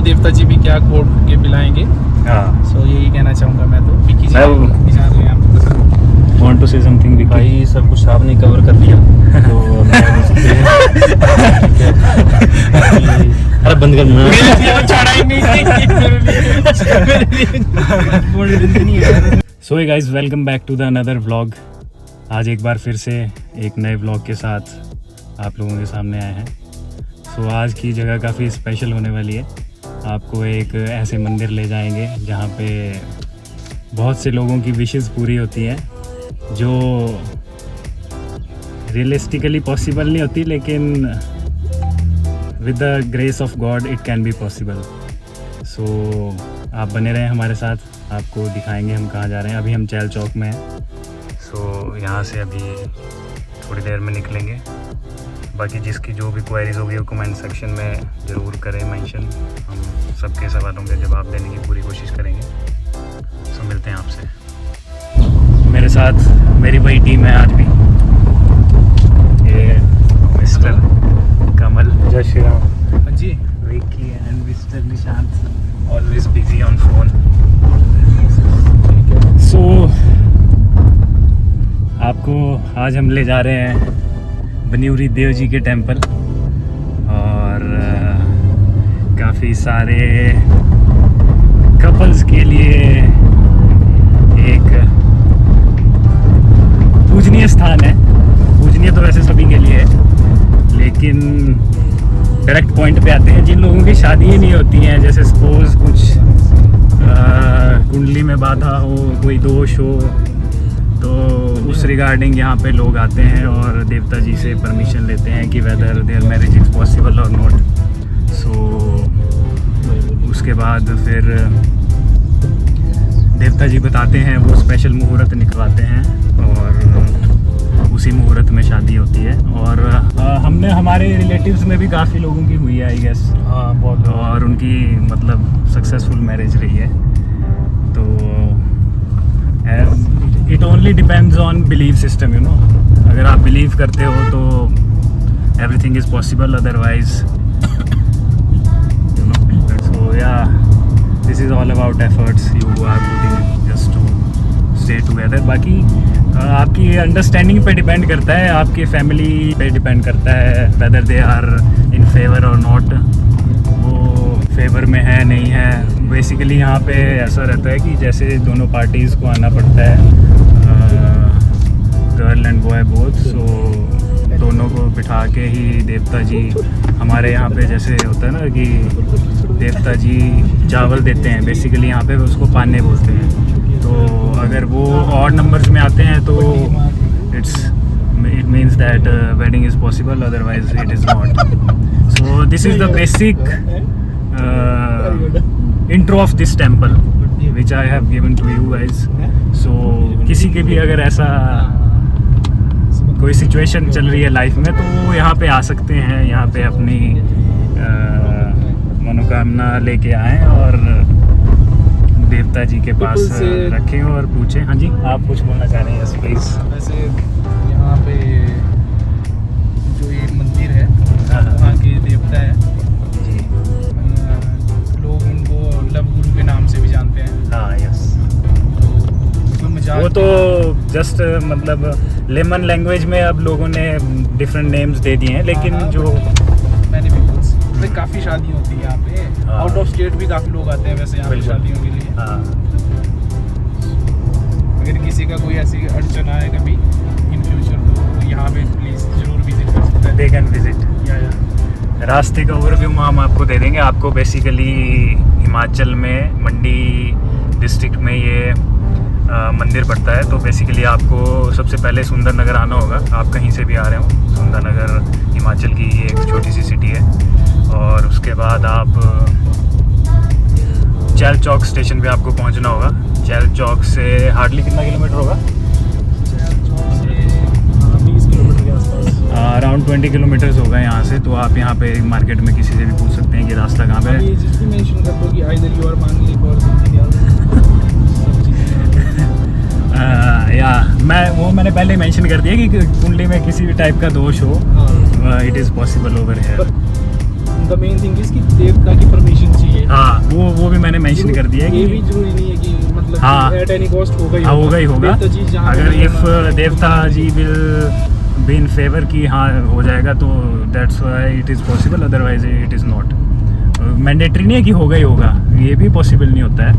देवता जी भी क्या कोड के पिलाएंगे। हाँ, सो यही कहना चाहूँगा मैं तो। विकी जी जान रहे हैं आप। वांट टू से समथिंग भी भाई सब कुछ आपने कवर कर दिया तो अरे बंद कर so hey guys, welcome back to the another vlog. आज एक बार फिर से एक नए व्लॉग के साथ आप लोगों के सामने आए हैं। सो आज की जगह काफ़ी स्पेशल होने वाली है। आपको एक ऐसे मंदिर ले जाएंगे जहाँ पे बहुत से लोगों की विशेस पूरी होती हैं, जो रियलिस्टिकली पॉसिबल नहीं होती, लेकिन with the grace of God it can be possible. So आप बने रहें हमारे साथ, आपको दिखाएंगे हम कहाँ जा रहे हैं। अभी हम चैल चौक में हैं। सो यहाँ से अभी थोड़ी देर में निकलेंगे। बाकी जिसकी जो भी क्वेरीज होगी वो कमेंट सेक्शन में ज़रूर करें मेंशन। हम सबके सवालों के जवाब देने की पूरी कोशिश करेंगे। सो मिलते हैं आपसे। मेरे साथ मेरी वही टीम है आज भी। ये मिस्टर कमल, जय Shri Ram ji, Vicky and mister Nishant, always busy on phone. So आपको आज हम ले जा रहे हैं बनियूरी देव जी के टेंपल, और काफ़ी सारे कपल्स के लिए एक पूजनीय स्थान है। पूजनीय तो वैसे सभी के लिए है, लेकिन डायरेक्ट पॉइंट पे आते हैं जिन लोगों की शादी ही नहीं होती हैं। जैसे सपोज कुछ कुंडली में बाधा हो, कोई दोष हो, तो उस रिगार्डिंग यहाँ पे लोग आते हैं और देवता जी से परमिशन लेते हैं कि whether their marriage is possible और नॉट। सो उसके बाद फिर देवता जी बताते हैं, वो स्पेशल मुहूर्त निकलवाते हैं और उसी मुहूर्त में शादी होती है। और हमने हमारे रिलेटिव्स में भी काफ़ी लोगों की हुई है आई गेस। हाँ बहुत, और उनकी मतलब सक्सेसफुल मैरिज रही है। तो it only depends on believe system, you know. अगर आप बिलीव करते हो तो everything is possible, otherwise you know. So yeah this is all about efforts you are putting just to stay together. बाकी आपकी अंडरस्टैंडिंग पे डिपेंड करता है, आपकी फैमिली पे डिपेंड करता है whether they are in favour और नॉट। वो फेवर में है नहीं है। बेसिकली यहाँ पे ऐसा रहता है कि जैसे दोनों पार्टीज़ को आना पड़ता है, गर्ल एंड बॉय बोथ। सो दोनों को बिठा के ही देवता जी, हमारे यहाँ पे जैसे होता है ना कि देवता जी चावल देते हैं, बेसिकली यहाँ पे उसको पाने बोलते हैं। तो अगर वो ऑड नंबर्स में आते हैं तो it means that wedding is possible, otherwise it is not. So this is the basic intro of this temple which I have given to you guys. So किसी के भी अगर ऐसा कोई सिचुएशन चल रही है लाइफ में तो वो यहाँ पे आ सकते हैं, यहाँ पे अपनी मनोकामना लेके आएँ और देवता जी के पास रखें और पूछें। हाँ जी, आप कुछ बोलना चाह रहे हैं? Yes please. वैसे यहाँ पे जो ये मंदिर है वहाँ के देवता है, लव गुरु के नाम से भी जानते हैं। हाँ यस। तो वो तो जस्ट मतलब लेमन लैंग्वेज में अब लोगों ने डिफरेंट नेम्स दे दिए हैं, लेकिन जो मैंने भी काफ़ी शादी होती है यहाँ पे। आउट ऑफ स्टेट भी काफ़ी लोग आते हैं वैसे यहाँ पे शादियों के लिए। हाँ। अगर किसी का कोई ऐसी अड़चन आए कभी इन फ्यूचर तो यहाँ पे प्लीज़ ज़रूर विजिट कर सकते हैं। They can visit. या रास्ते का ओवरव्यू हम आपको दे देंगे। आपको बेसिकली हिमाचल में मंडी डिस्ट्रिक्ट में ये मंदिर पड़ता है। तो बेसिकली आपको सबसे पहले सुंदरनगर आना होगा। आप कहीं से भी आ रहे हो, सुंदरनगर हिमाचल की ये एक छोटी सी सिटी है। और उसके बाद आप चैल चौक स्टेशन पे आपको पहुंचना होगा। चैल चौक से हार्डली कितना किलोमीटर होगा? अराउंड 20 किलोमीटर्स होगा यहाँ से। तो आप यहाँ पे मार्केट में किसी से भी पूछ सकते हैं कि रास्ता कहाँ पे है। मैंने पहले मेंशन कर दिया कि कुंडली में किसी भी टाइप का दोष हो, it is possible over here. The main thing is कि देवता की परमिशन चाहिए। मेंशन कर दिया है ये भी कि जरूरी नहीं है कि मतलब हाँ। एट एनी कॉस्ट होगा ही हाँ होगा ही होगा। देवता जी जहाँ अगर पे इफ देवता जी विल बी इन फेवर कि हाँ हो जाएगा तो that's why it is possible, otherwise it is not mandatory. नहीं है कि होगा ही होगा, ये भी पॉसिबल नहीं होता है।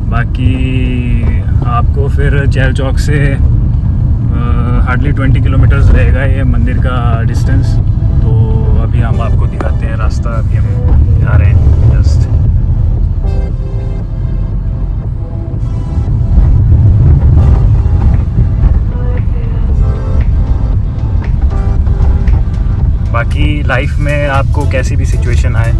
बाकी आपको फिर चेहल चौक से हार्डली 20 किलोमीटर्स रहेगा ये मंदिर का डिस्टेंस। तो अभी हम आपको दिखाते हैं रास्ता। अभी हम जा रहे हैं जस्ट। बाकी लाइफ में आपको कैसी भी सिचुएशन आए,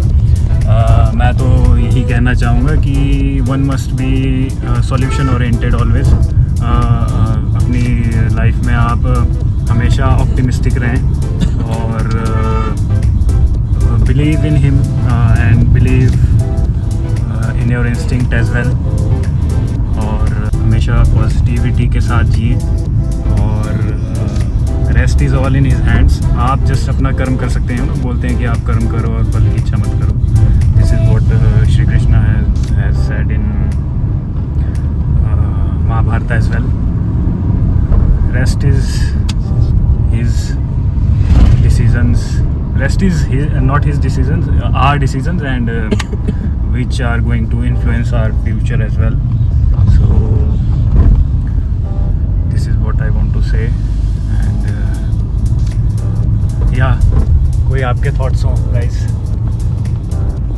मैं तो यही कहना चाहूँगा कि one must be solution oriented always. अपनी लाइफ में आप हमेशा ऑप्टिमिस्टिक रहें और believe in him and believe in your instinct as well. और हमेशा पॉजिटिविटी के साथ जिए और rest is all in his hands. आप जस्ट अपना कर्म कर सकते हैं। ना बोलते हैं कि आप कर्म करो और फल की इच्छा मत करो। This is what Shri Krishna has said in Mahabharata as well. Rest is his decisions, rest is not his decisions, our decisions, and which are going to influence our future as well. So this is what I want to say, and yeah, कोई आपके thoughts हो guys?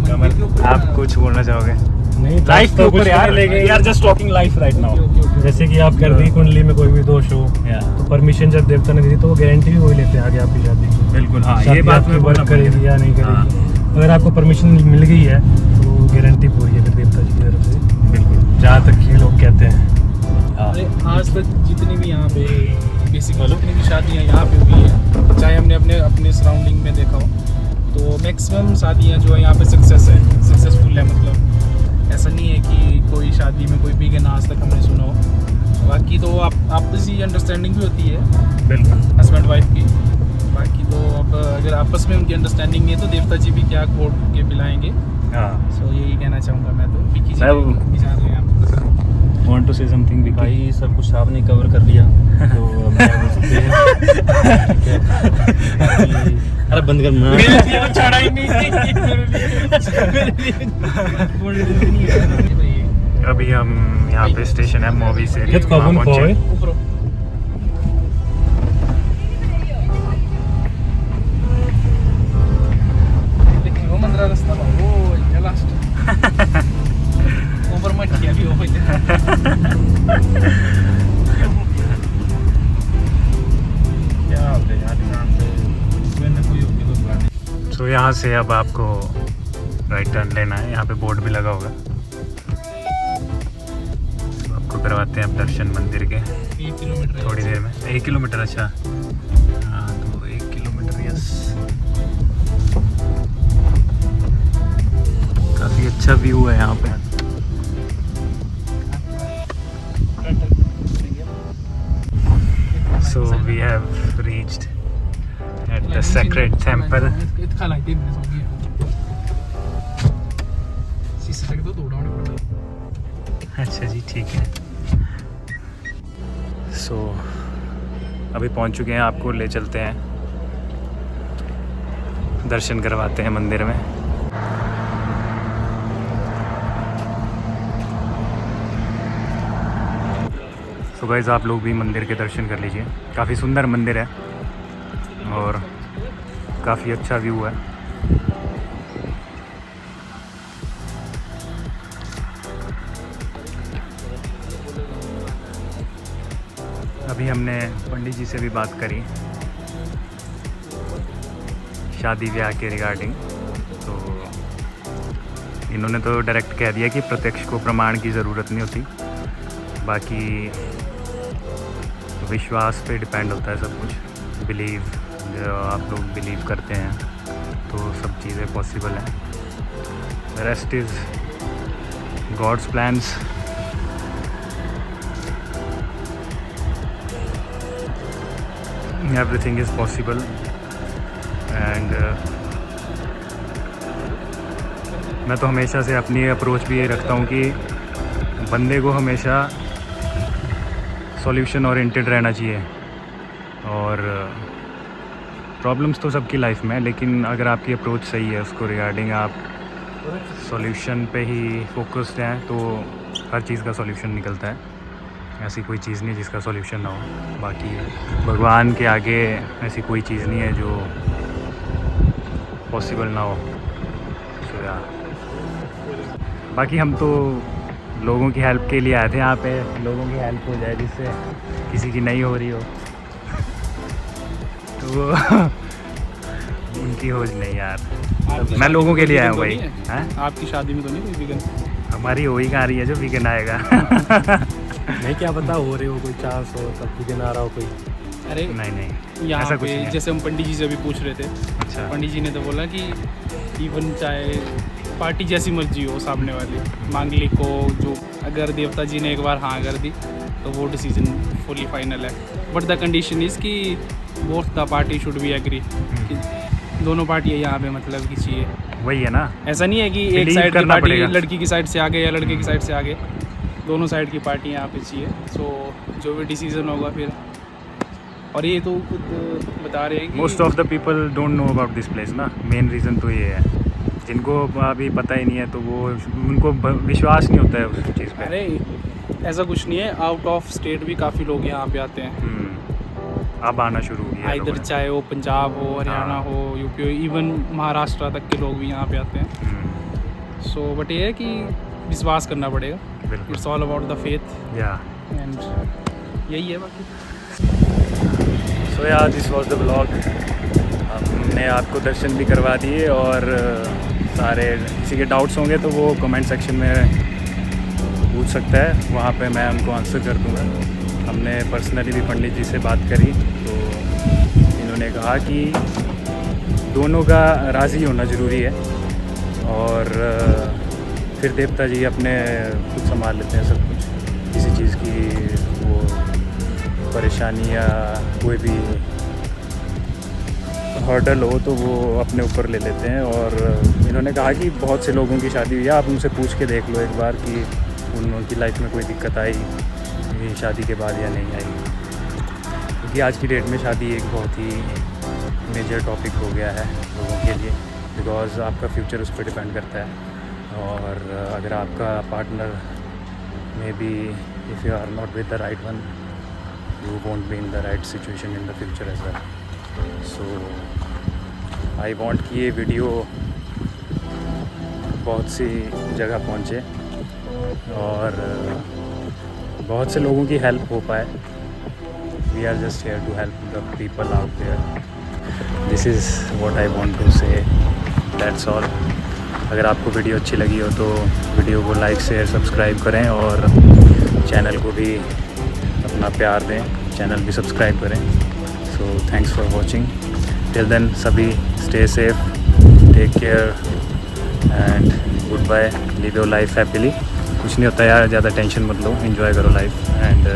कमल, आप कुछ बोलना चाहोगे? नहीं life के ऊपर यार, लेके we are just talking life right now. जैसे कि आप कर दी कुंडली में कोई भी दोष हो Yeah, तो परमिशन जब देवता ने दी तो वो गारंटी भी वही लेते हैं आगे आपकी शादी की। बिल्कुल। हाँ, ये शादी बात आपकी मैं बोलना वर्क करेगी या नहीं हाँ, करेगी। अगर आपको परमिशन मिल गई है तो गारंटी पूरी है फिर देवता जी की तरफ से, बिल्कुल। जहाँ तक ये लोग कहते हैं। हाँ, अरे आज तक जितनी भी यहाँ पे बेसिकली जितनी भी शादियाँ यहाँ पे हुई हैं, चाहे हमने अपने अपने सराउंडिंग में देखा हो, तो मैक्सिमम शादियाँ जो है यहाँ पे सक्सेसफुल है। मतलब ऐसा नहीं है कि कोई शादी में कोई बिगन आज तक हमने सुना हो। बाकी तो आप आपसी अंडरस्टैंडिंग भी होती है बिल्कुल। हस्बैंड वाइफ की। बाकी तो अब अगर आपस में उनकी अंडरस्टैंडिंग नहीं है तो देवता जी भी क्या कोट के पिलाएंगे। हाँ, सो यही कहना चाहूँगा मैं तो। विकी जी मैं- विचार हैं आप? want to say something Vicky? भाई सब कुछ आपने कवर कर लिया तो अब क्या बोल सकते हैं। ठीक है। अरे बंद कर ना। मेरे लिए तो छोड़ा ही नहीं। मेरे लिए अभी हम यहाँ पे स्टेशन है मोवी से Get carbon coil. ऊपर लेकिन वो मंदिर रास्ता ना वो ये लास्ट ऊपर मत किया भी हो क्या होता है यार दुकान पे मैंने कोई होगी तो दुकान। सो यहाँ से अब आपको राइट टर्न लेना है। यहाँ पे बोर्ड भी लगा होगा। तो आपको करवाते हैं अब दर्शन मंदिर के 1 किलोमीटर थोड़ी देर में। 1 किलोमीटर? अच्छा हाँ, तो 1 किलोमीटर यस। काफ़ी अच्छा व्यू है यहाँ पे। So we have reached at the sacred temple. इतना लाइट है मैंने समझी शीशे तक तो दौड़ा होने पड़ा। अच्छा जी, ठीक है। सो अभी पहुंच चुके हैं, आपको ले चलते हैं, दर्शन करवाते हैं मंदिर में। सो गाइस, आप लोग भी मंदिर के दर्शन कर लीजिए। काफ़ी सुंदर मंदिर है और काफ़ी अच्छा व्यू है। अभी हमने पंडित जी से भी बात करी शादी ब्याह के रिगार्डिंग, तो इन्होंने तो डायरेक्ट कह दिया कि प्रत्यक्ष को प्रमाण की ज़रूरत नहीं होती, बाकी विश्वास पे डिपेंड होता है सब कुछ। बिलीव, जो आप लोग बिलीव करते हैं तो सब चीज़ें पॉसिबल हैं। Rest is God's plans. Everything is possible and मैं तो हमेशा से अपनी अप्रोच भी ये रखता हूँ कि बंदे को हमेशा सॉल्यूशन ओरिएंटेड रहना चाहिए। और प्रॉब्लम्स तो सबकी लाइफ में है, लेकिन अगर आपकी अप्रोच सही है उसको रिगार्डिंग, आप सॉल्यूशन पे ही फोकस्ड हैं, तो हर चीज़ का सॉल्यूशन निकलता है। ऐसी कोई चीज़ नहीं जिसका सॉल्यूशन ना हो। बाकी भगवान के आगे ऐसी कोई चीज़ नहीं है जो पॉसिबल ना हो। सो यार, बाकी हम तो लोगों की हेल्प के लिए आए थे यहाँ पे। लोगों की हेल्प हो जाए जिससे किसी की नहीं हो रही हो तो उनकी हो नहीं यार। आपकी मैं शादी लोगों में के लिए कोई आया हूँ वीगन भाई। तो नहीं है? हैं? आपकी शादी में तो नहीं कोई वीगन? हमारी हो ही कहाँ रही है जो वीकेंड आएगा। नहीं, क्या पता हो रही हो, कोई चांस हो, तब वीकेंड आ रहा हो कोई। अरे नहीं नहीं, यहाँ ऐसा कुछ पे नहीं है। जैसे हम पंडित जी से अभी पूछ रहे थे, अच्छा, पंडित जी ने तो बोला कि इवन चाहे पार्टी जैसी मर्जी हो सामने वाली, मांगलिक हो, जो अगर देवता जी ने एक बार हाँ कर दी तो वो डिसीजन फुली फाइनल है। बट द कंडीशन इज़ कि both the party should be agree, कि दोनों पार्टियाँ यहाँ पे मतलब की चाहिए। वही है ना। ऐसा नहीं है कि एक Believe साइड की करना पार्टी पड़ेगा। लड़की की साइड से आगे या लड़के की साइड से आगे, दोनों साइड की पार्टी यहाँ पे चाहिए। सो जो भी डिसीजन होगा फिर, और ये तो खुद बता रहे हैं कि most of the people don't know about this place ना। मेन रीज़न तो ये है, जिनको अभी पता ही नहीं है तो वो उनको विश्वास नहीं होता है उस चीज़ पे। अरे ऐसा कुछ नहीं है, आउट ऑफ स्टेट भी काफ़ी लोग यहाँ पे आते हैं। अब आना शुरू हो गया इधर लोगों ने। चाहे वो पंजाब हो, हरियाणा हाँ। हो, यूपी हो, इवन महाराष्ट्र तक के लोग भी यहाँ पे आते हैं। सो बट ये है कि विश्वास करना पड़ेगा। बिल्कुल। It's all about the faith या एंड यही है बाकी। सो यार, दिस वाज द ब्लॉग। हमने आपको दर्शन भी करवा दिए, और सारे किसी के डाउट्स होंगे तो वो कमेंट सेक्शन में पूछ सकता है, वहाँ पे मैं उनको आंसर कर दूँगा। हमने पर्सनली भी पंडित जी से बात करी तो इन्होंने कहा कि दोनों का राज़ी होना ज़रूरी है, और फिर देवता जी अपने खुद संभाल लेते हैं सब कुछ। किसी चीज़ की वो परेशानी या कोई भी हर्डल हो तो वो अपने ऊपर ले लेते हैं। और इन्होंने कहा कि बहुत से लोगों की शादी हुई है, आप उनसे पूछ के देख लो एक बार कि उनकी लाइफ में कोई दिक्कत आई ये शादी के बाद या नहीं आई। क्योंकि आज की डेट में शादी एक बहुत ही मेजर टॉपिक हो गया है लोगों के लिए, बिकॉज़ आपका फ्यूचर उस पर डिपेंड करता है। और अगर आपका partner may be if you are not with the right one, you won't be in the right situation in the future as well. So I want कि ये वीडियो बहुत सी जगह पहुँचे और बहुत से लोगों की हेल्प हो पाए। We are just here to help the people out there. This is what I want to say. That's all. अगर आपको वीडियो अच्छी लगी हो तो वीडियो को लाइक शेयर सब्सक्राइब करें, और चैनल को भी अपना प्यार दें, चैनल भी सब्सक्राइब करें। So thanks for watching. Till then सभी stay safe, take care and good bye. Live your life happily. कुछ नहीं होता यार, ज़्यादा टेंशन मत लो, एंजॉय करो life, and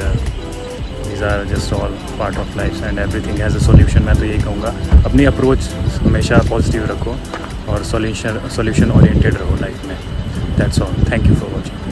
these are just all part of life and everything has a solution. मैं तो यही कहूँगा, अपनी अप्रोच हमेशा पॉजिटिव रखो और सॉल्यूशन ओरिएंटेड रहो लाइफ में। That's all. Thank you for watching.